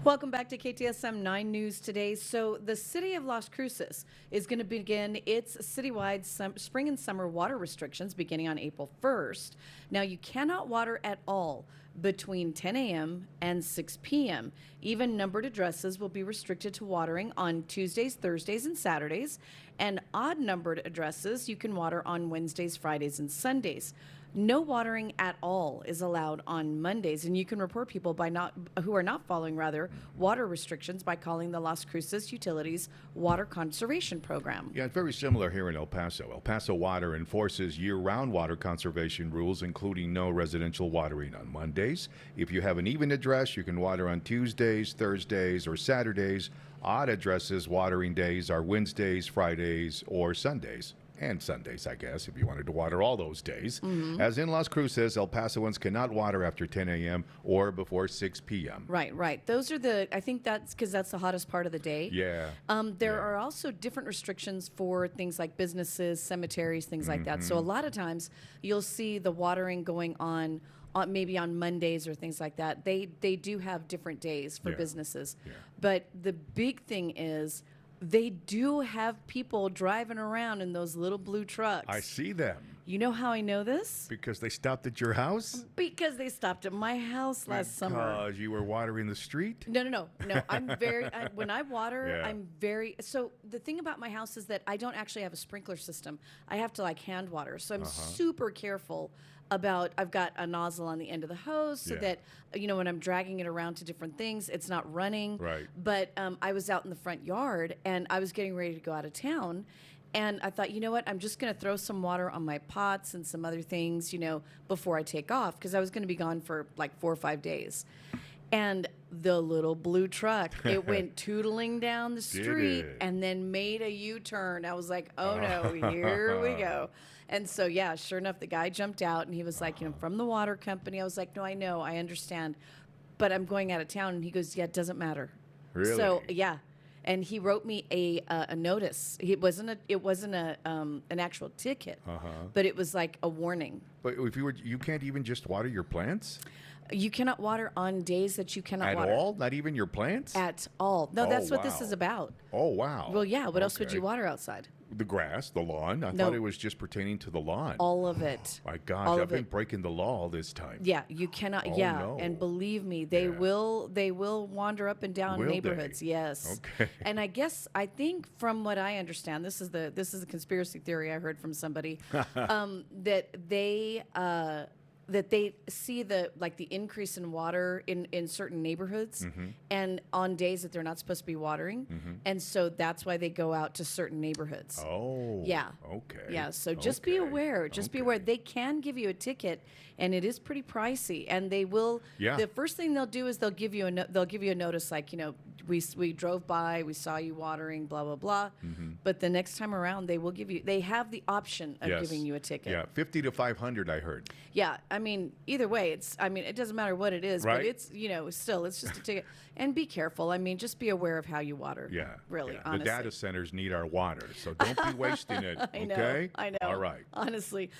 Welcome back to KTSM 9 News today. So, the city of Las Cruces is going to begin its citywide spring and summer water restrictions beginning on April 1st. Now, you cannot water at all between 10 a.m. and 6 p.m. Even numbered addresses will be restricted to watering on Tuesdays, Thursdays, and Saturdays. And odd numbered addresses you can water on Wednesdays, Fridays, and Sundays. No watering at all is allowed on Mondays, and you can report people who are not following water restrictions by calling the Las Cruces Utilities Water Conservation Program. Yeah, it's very similar here in El Paso. El Paso Water enforces year-round water conservation rules, including no residential watering on Mondays. If you have an even address, you can water on Tuesdays, Thursdays, or Saturdays. Odd addresses watering days are Wednesdays, Fridays, or Sundays. And Sundays, I guess, if you wanted to water all those days. As in Las Cruces, El Pasoans cannot water after 10 a.m. or before 6 p.m. Right. Those are I think that's because that's the hottest part of the day. Yeah. There are also different restrictions for things like businesses, cemeteries, things like that. So a lot of times you'll see the watering going on maybe on Mondays or things like that. They do have different days for businesses. Yeah. But the big thing is, they do have people driving around in those little blue trucks. I see them. You know how I know this? Because they stopped at your house? Because they stopped at my house last summer. Because you were watering the street? No. I'm when I water, I'm very, so the thing about my house is that I don't actually have a sprinkler system. I have to hand water. So I'm super careful about, I've got a nozzle on the end of the hose so that, when I'm dragging it around to different things, it's not running. Right. But I was out in the front yard and I was getting ready to go out of town. And I thought, you know what, I'm just going to throw some water on my pots and some other things, before I take off, because I was going to be gone for like 4 or 5 days. And the little blue truck, it went tootling down the street and then made a U-turn. I was like, oh no, here we go. And so, sure enough, the guy jumped out and he was like, from the water company. I was like, no, I know, I understand, but I'm going out of town. And he goes, yeah, it doesn't matter. Really? So, and he wrote me a notice. It wasn't an actual ticket, but it was like a warning. But if you can't even just water your plants? You cannot water on days that you cannot water. At all? Not even your plants? At all. No, that's what this is about. Oh, wow. Well, yeah. What else would you water outside? The grass, the lawn. I thought it was just pertaining to the lawn. All of it. My gosh, I've been breaking the law all this time. Yeah, you cannot. No. And believe me, they will wander up and down neighborhoods. They? Yes. Okay. And I think from what I understand, this is a conspiracy theory I heard from somebody, that they see the increase in water in certain neighborhoods and on days that they're not supposed to be watering. And so that's why they go out to certain neighborhoods. Oh. Yeah. Okay. Yeah. So just be aware. Just be aware. They can give you a ticket and it is pretty pricey. And they will, the first thing they'll do is they'll give you a notice like, we drove by, we saw you watering, blah, blah, blah. But the next time around, they have the option of giving you a ticket. Yeah. 50 to 500, I heard. Yeah. I mean, either way, it doesn't matter what it is, right? But it's, still, it's just a ticket. And be careful. I mean, just be aware of how you water. Yeah. Really, honestly. The data centers need our water, so don't be wasting it, okay? I know. All right. Honestly.